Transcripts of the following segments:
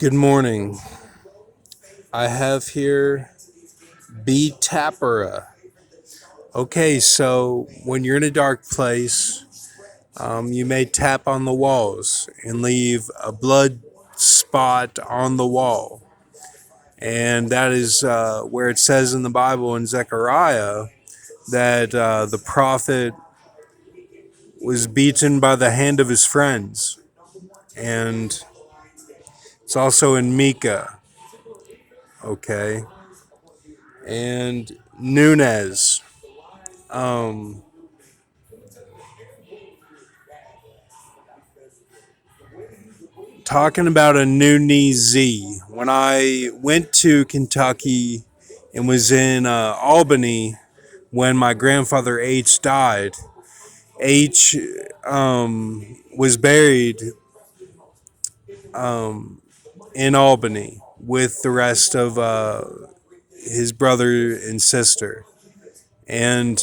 Good morning. I have here B Tapera. Okay, so when you're in a dark place, you may tap on the walls and leave a blood spot on the wall. And that is where it says in the Bible in Zechariah that the prophet was beaten by the hand of his friends. And it's also in Micah. Okay. And Nunez. Um, Talking about a new knee Z. When I went to Kentucky and was in Albany when my grandfather H died, H was buried in Albany with the rest of his brother and sister. And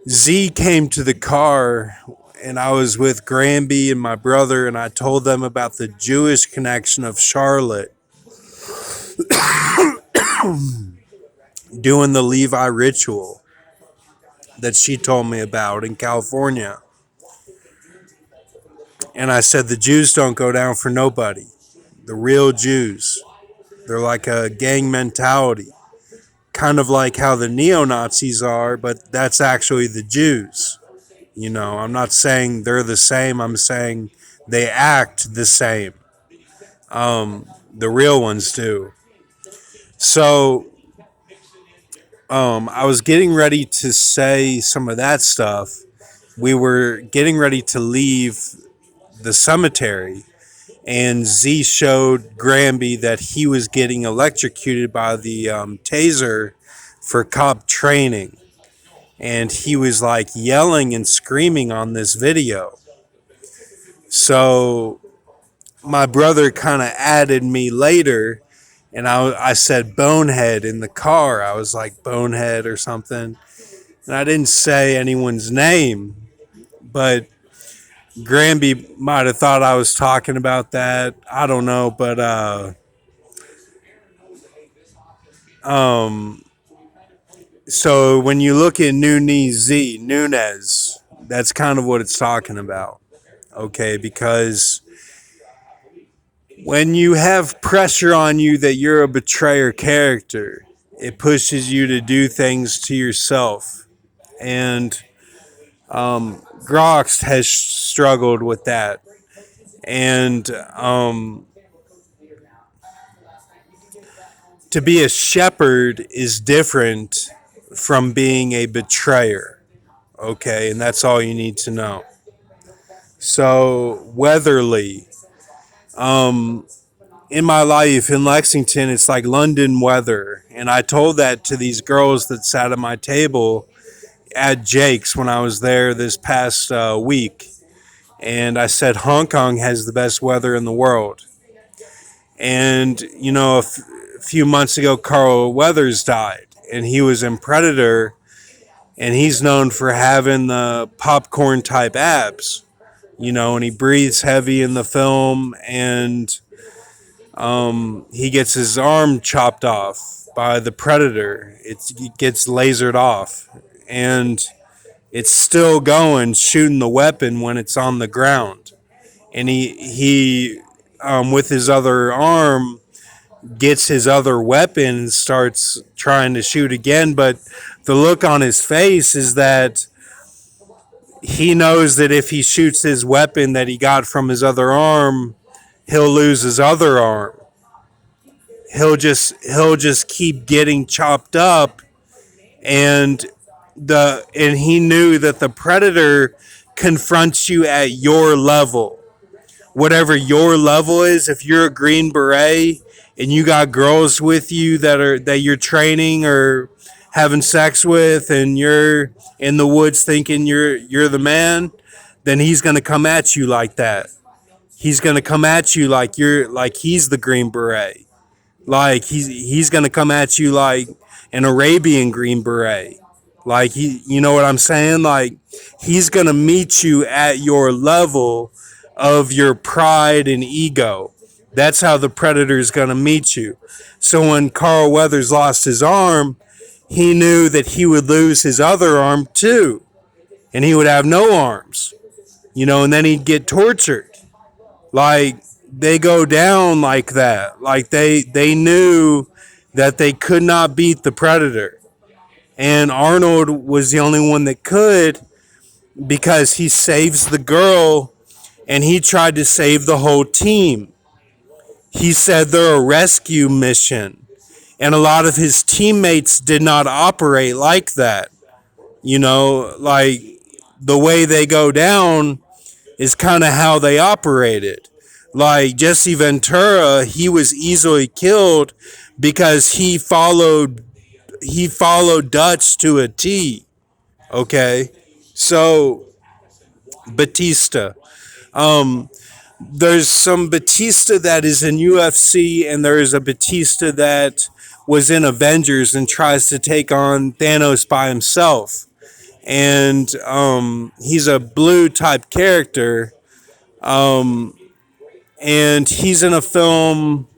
Z came to the car, and I was with Granby and my brother, and I told them about the Jewish connection of Charlotte doing the Levi ritual that she told me about in California. And I said, the Jews don't go down for nobody. The real Jews. They're like a gang mentality. Kind of like how the neo-Nazis are, but that's actually the Jews. You know, I'm not saying they're the same. I'm saying they act the same. The real ones do. So I was getting ready to say some of that stuff. We were getting ready to leave the cemetery, and Z showed Granby that he was getting electrocuted by the taser for cop training. And he was like yelling and screaming on this video. So my brother kind of added me later, and I said bonehead in the car. I was like bonehead or something. And I didn't say anyone's name, but Granby might have thought I was talking about that. I don't know, but so when you look at Nunez, that's kind of what it's talking about. Okay, because when you have pressure on you that you're a betrayer character, it pushes you to do things to yourself. And Grox has struggled with that. And to be a shepherd is different from being a betrayer. Okay, and that's all you need to know. So, Weatherly, in my life in Lexington, it's like London weather. And I told that to these girls that sat at my table at Jake's when I was there this past week. And I said, Hong Kong has the best weather in the world. And, you know, a few months ago, Carl Weathers died. And he was in Predator. And he's known for having the popcorn type abs, you know, and he breathes heavy in the film. And he gets his arm chopped off by the Predator. It gets lasered off. And it's still going, shooting the weapon when it's on the ground. And he with his other arm, gets his other weapon and starts trying to shoot again. But the look on his face is that he knows that if he shoots his weapon that he got from his other arm, he'll lose his other arm. He'll just keep getting chopped up, and he knew that the Predator confronts you at your level. Whatever your level is, if you're a Green Beret and you got girls with you that you're training or having sex with, and you're in the woods thinking you're the man, then he's gonna come at you like that. He's gonna come at you like he's the Green Beret. Like he's gonna come at you like an Arabian Green Beret. Like you know what I'm saying? Like he's gonna meet you at your level, of your pride and ego. That's how the predator is going to meet you. So when Carl Weathers lost his arm, he knew that he would lose his other arm too, and he would have no arms, and then he'd get tortured. Like, they go down like that. Like, they knew that they could not beat the predator. And Arnold was the only one that could, because he saves the girl and he tried to save the whole team. He said they're a rescue mission. And a lot of his teammates did not operate like that. Like, the way they go down is kind of how they operated. Like Jesse Ventura, he was easily killed because he followed Dutch to a T. Okay, so Batista. There's some Batista that is in UFC, and there is a Batista that was in Avengers and tries to take on Thanos by himself. And he's a blue type character, and he's in a film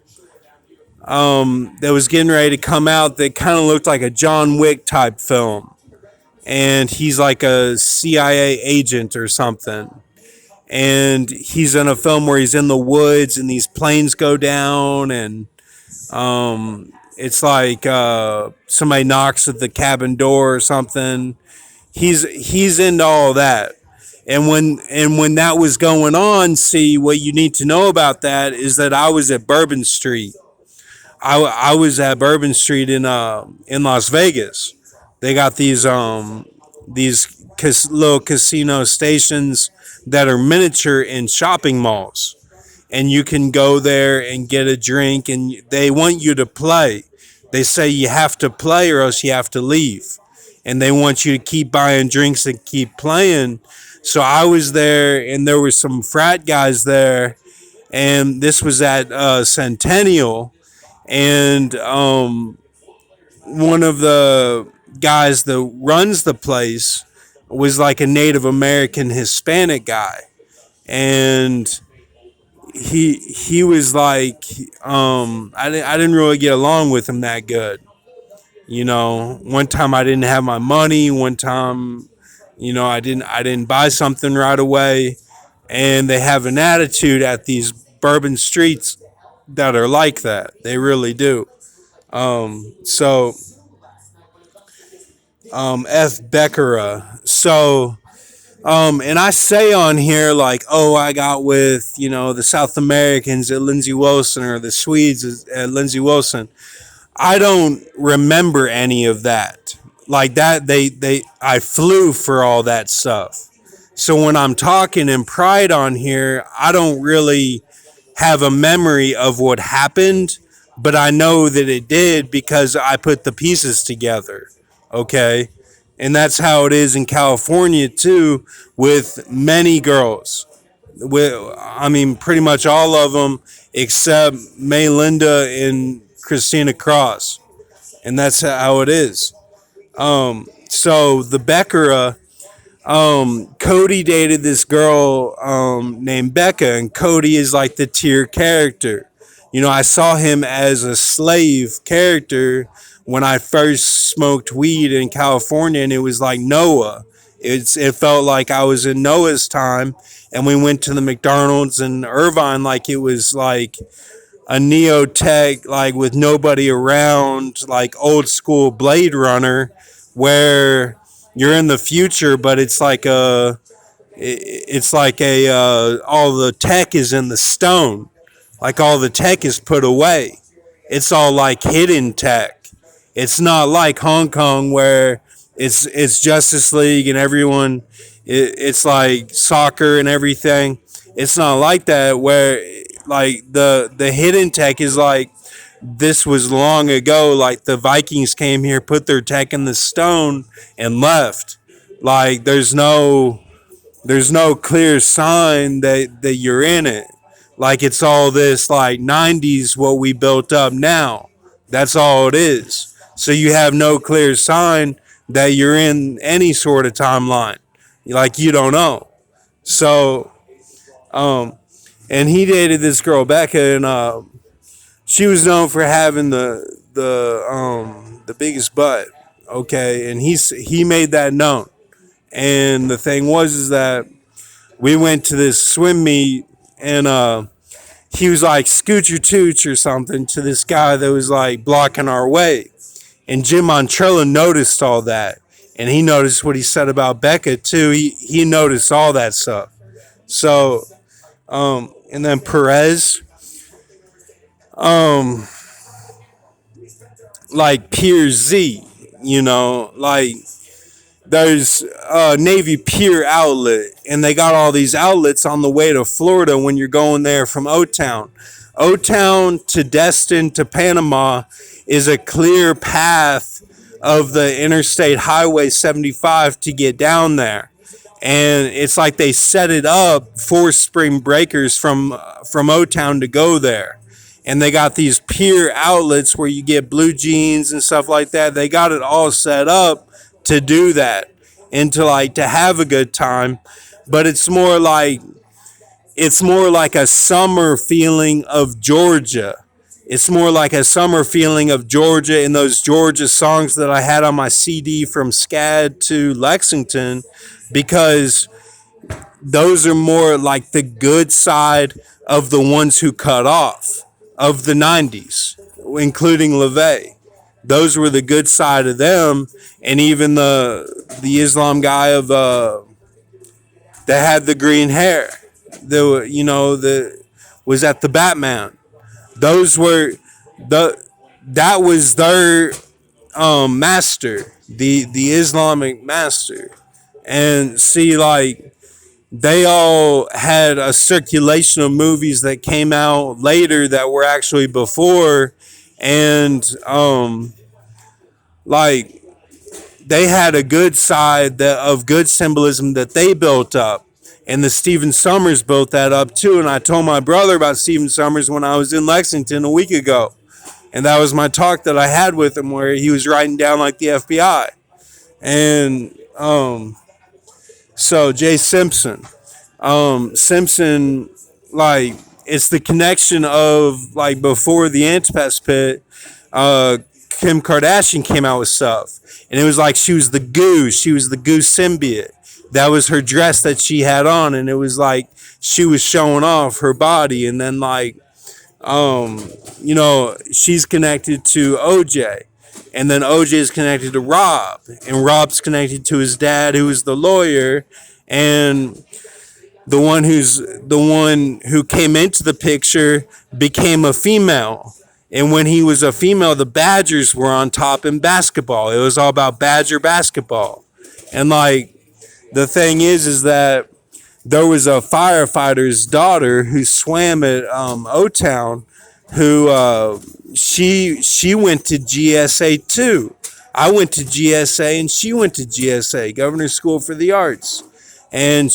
that was getting ready to come out that kind of looked like a John Wick type film. And he's like a CIA agent or something. And he's in a film where he's in the woods and these planes go down, and it's like somebody knocks at the cabin door or something. He's into all that. And when that was going on, see, what you need to know about that is that I was at Bourbon Street. I was at Bourbon Street in Las Vegas. They got these little casino stations that are miniature in shopping malls, and you can go there and get a drink, and they want you to play. They say you have to play or else you have to leave, and they want you to keep buying drinks and keep playing. So I was there, and there were some frat guys there, and this was at Centennial, and one of the guys that runs the place was like a Native American Hispanic guy, and he was like, I didn't really get along with him that good. One time I didn't have my money. One time, I didn't buy something right away, and they have an attitude at these bourbon streets that are like that. They really do. So F. Beckera. So, and I say on here like, oh, I got with, the South Americans at Lindsey Wilson or the Swedes at Lindsey Wilson. I don't remember any of that. Like that, I flew for all that stuff. So when I'm talking in pride on here, I don't really have a memory of what happened, but I know that it did because I put the pieces together. Okay. And that's how it is in California too, with many girls. Pretty much all of them except May Linda and Christina Cross. And that's how it is. So the Beckera, Cody dated this girl named Becca, and Cody is like the tier character. I saw him as a slave character when I first smoked weed in California, and it was like Noah. It felt like I was in Noah's time, and we went to the McDonald's in Irvine like it was like a neo tech, like with nobody around, like old school Blade Runner, where you're in the future, but it's like all the tech is in the stone, like all the tech is put away. It's all like hidden tech. It's not like Hong Kong where it's Justice League and everyone. It's like soccer and everything. It's not like that where like the hidden tech is like this was long ago. Like the Vikings came here, put their tech in the stone, and left. Like there's no clear sign that you're in it. Like it's all this like 90s what we built up now. That's all it is. So you have no clear sign that you're in any sort of timeline. Like you don't know. So Um, and he dated this girl Becca, and she was known for having the biggest butt. Okay, and he made that known. And the thing was is that we went to this swim meet, and he was like scoot your tooch or something to this guy that was like blocking our way. And Jim Montrella noticed all that. And he noticed what he said about Becca too. He noticed all that stuff. So and then Perez, um, like Pier Z, like there's a Navy Pier outlet, and they got all these outlets on the way to Florida when you're going there from O Town. O Town to Destin to Panama is a clear path of the Interstate Highway 75 to get down there. And it's like they set it up for spring breakers from O Town to go there. And they got these pier outlets where you get blue jeans and stuff like that. They got it all set up to do that and to have a good time. But it's more like a summer feeling of Georgia. It's more like a summer feeling of Georgia and those Georgia songs that I had on my CD from SCAD to Lexington, because those are more like the good side of the ones who cut off of the 90s, including LeVay. Those were the good side of them, and even the Islam guy of that had the green hair, the was at the Batman. Those were that was their master, the Islamic master. And see, like, they all had a circulation of movies that came out later that were actually before, and like they had a good side of good symbolism that they built up. And the Stephen Summers built that up too. And I told my brother about Stephen Summers when I was in Lexington a week ago. And that was my talk that I had with him, where he was writing down like the FBI. And so Jay Simpson. Simpson, like, it's the connection of, like, before the Antipas Pit, Kim Kardashian came out with stuff. And it was like she was the goo. She was the goo symbiote. That was her dress that she had on. And it was like she was showing off her body. And then, like, she's connected to OJ. And then OJ is connected to Rob. And Rob's connected to his dad, who is the lawyer. And the one who came into the picture became a female. And when he was a female, the Badgers were on top in basketball. It was all about Badger basketball. And, like, the thing is that there was a firefighter's daughter who swam at O Town, who she went to GSA too. I went to GSA and she went to GSA, Governor's School for the Arts. And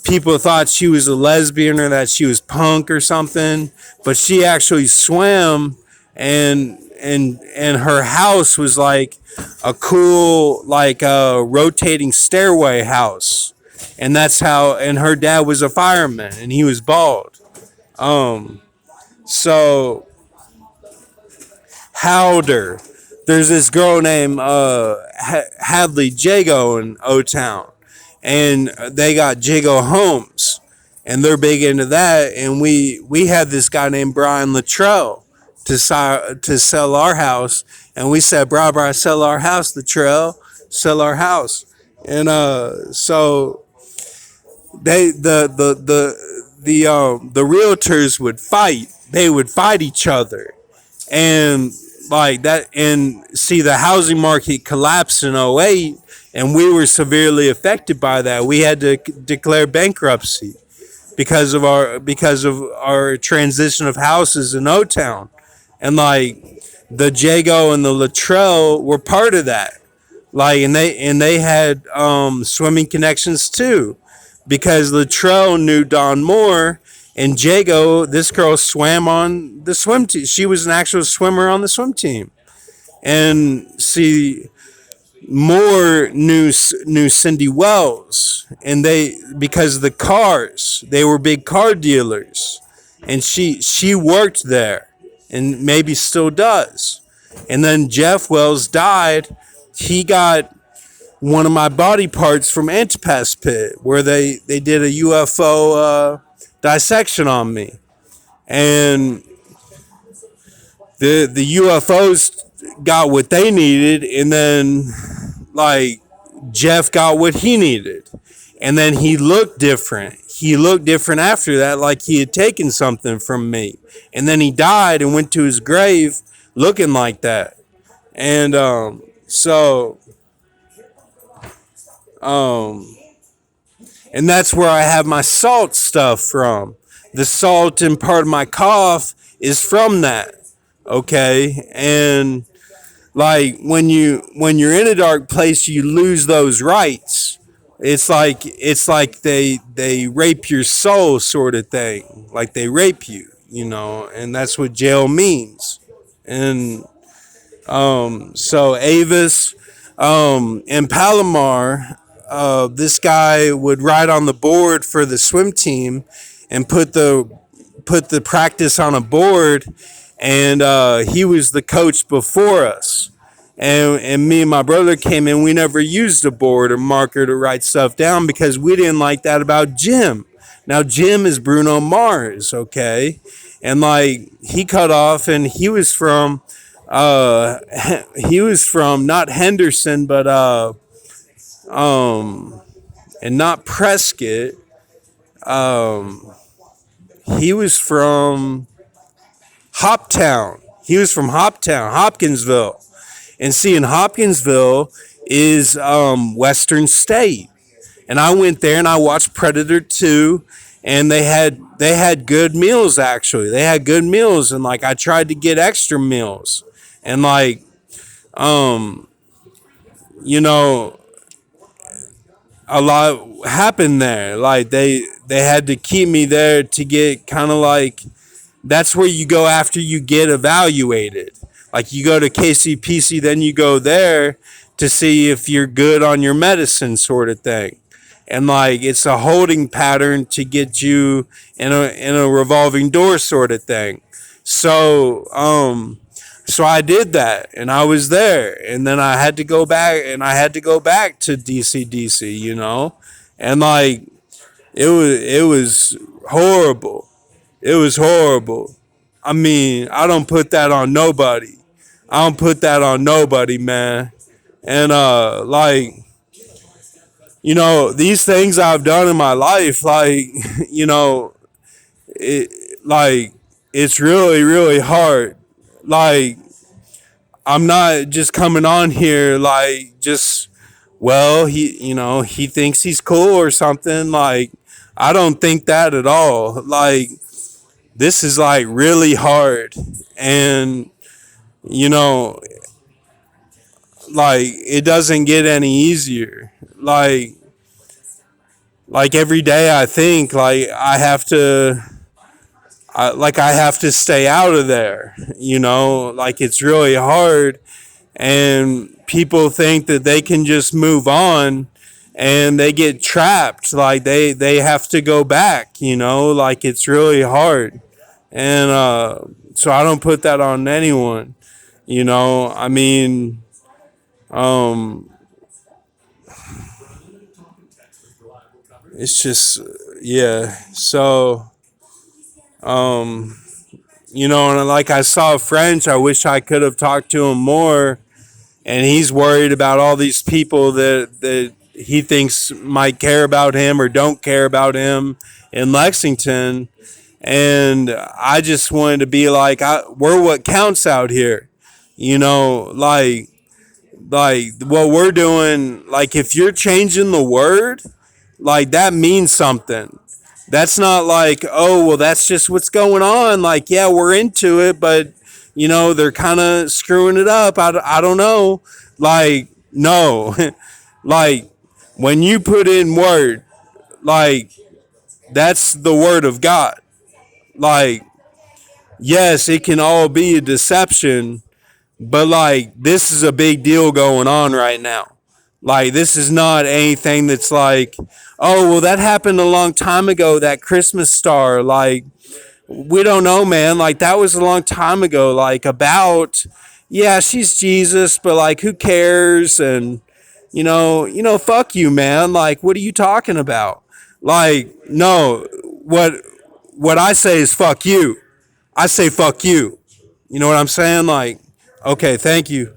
people thought she was a lesbian or that she was punk or something, but she actually swam, and her house was like a cool, like a rotating stairway house. And that's how, and her dad was a fireman and he was bald. So Howder, there's this girl named Hadley Jago in O Town, and they got Jago Homes, and they're big into that. And we had this guy named Brian Luttrell to sell our house, and we said, "Bra, sell our house, Luttrell, sell our house." And so they the realtors would fight. They would fight each other, and like that. And see, the housing market collapsed in '08, and we were severely affected by that. We had to declare bankruptcy because of our transition of houses in O Town. And like the Jago and the Luttrell were part of that. Like, and they had swimming connections too, because Luttrell knew Don Moore, and Jago, this girl swam on the swim team. She was an actual swimmer on the swim team. And see, more knew Cindy Wells, and they, because of the cars, they were big car dealers, and she worked there, and maybe still does. And then Jeff Wells died. He got one of my body parts from Antipas Pit, where they did a UFO dissection on me, and the UFOs got what they needed, and then like Jeff got what he needed. And then he looked different. He looked different after that, like he had taken something from me. And then he died and went to his grave looking like that. And so um and that's where I have my salt stuff from. The salt in part of my cough is from that. Okay? And like when you're in a dark place, you lose those rights. It's like they rape your soul, sort of thing. Like they rape you, and that's what jail means. And so Avis, in Palomar, this guy would ride on the board for the swim team and put the practice on a board, and he was the coach before us. And me and my brother came in. We never used a board or marker to write stuff down because we didn't like that about Jim. Now Jim is Bruno Mars, okay, and like he cut off, and uh, he was from not Henderson, but and not Prescott. Um, he was from Hoptown. He was from Hoptown, Hopkinsville. And see, in Hopkinsville is Western State. And I went there and I watched Predator 2, and they had good meals. Actually, they had good meals, and like I tried to get extra meals, and like um you know a lot happened there. Like they had to keep me there to get kind of like, that's where you go after you get evaluated. Like you go to KCPC, then you go there to see if you're good on your medicine, sort of thing. And like it's a holding pattern to get you in a revolving door, sort of thing. So so I did that, and I was there, and then I had to go back, and I had to go back to DC, and like it was horrible. It was horrible. I mean, I don't put that on nobody. I don't put that on nobody, man. And like these things I've done in my life, like you know, it like it's really really hard. Like I'm not just coming on here like just, well, he thinks he's cool or something. Like I don't think that at all. Like this is like really hard, and you know like it doesn't get any easier. Like every day I think like I have to stay out of there. Like it's really hard, and people think that they can just move on, and they get trapped. Like they have to go back. Like it's really hard, and so I don't put that on anyone. I mean, um, it's just, yeah. So um, and like I saw French, I wish I could have talked to him more, and he's worried about all these people that he thinks might care about him or don't care about him in Lexington. And I just wanted to be like, we're what counts out here, like what we're doing. Like if you're changing the word, like that means something. That's not like, oh, well, that's just what's going on. Like, yeah, we're into it, but they're kind of screwing it up. I don't know. Like, no. Like when you put in word, like that's the word of God. Like, yes, it can all be a deception, but like this is a big deal going on right now. Like, this is not anything that's like, oh, well, that happened a long time ago, that Christmas star. Like, we don't know, man. Like, that was a long time ago. Like, about, yeah, she's Jesus, but like, who cares? And, fuck you, man. Like, what are you talking about? Like, no, what I say is fuck you. I say fuck you. You know what I'm saying? Like, okay, thank you.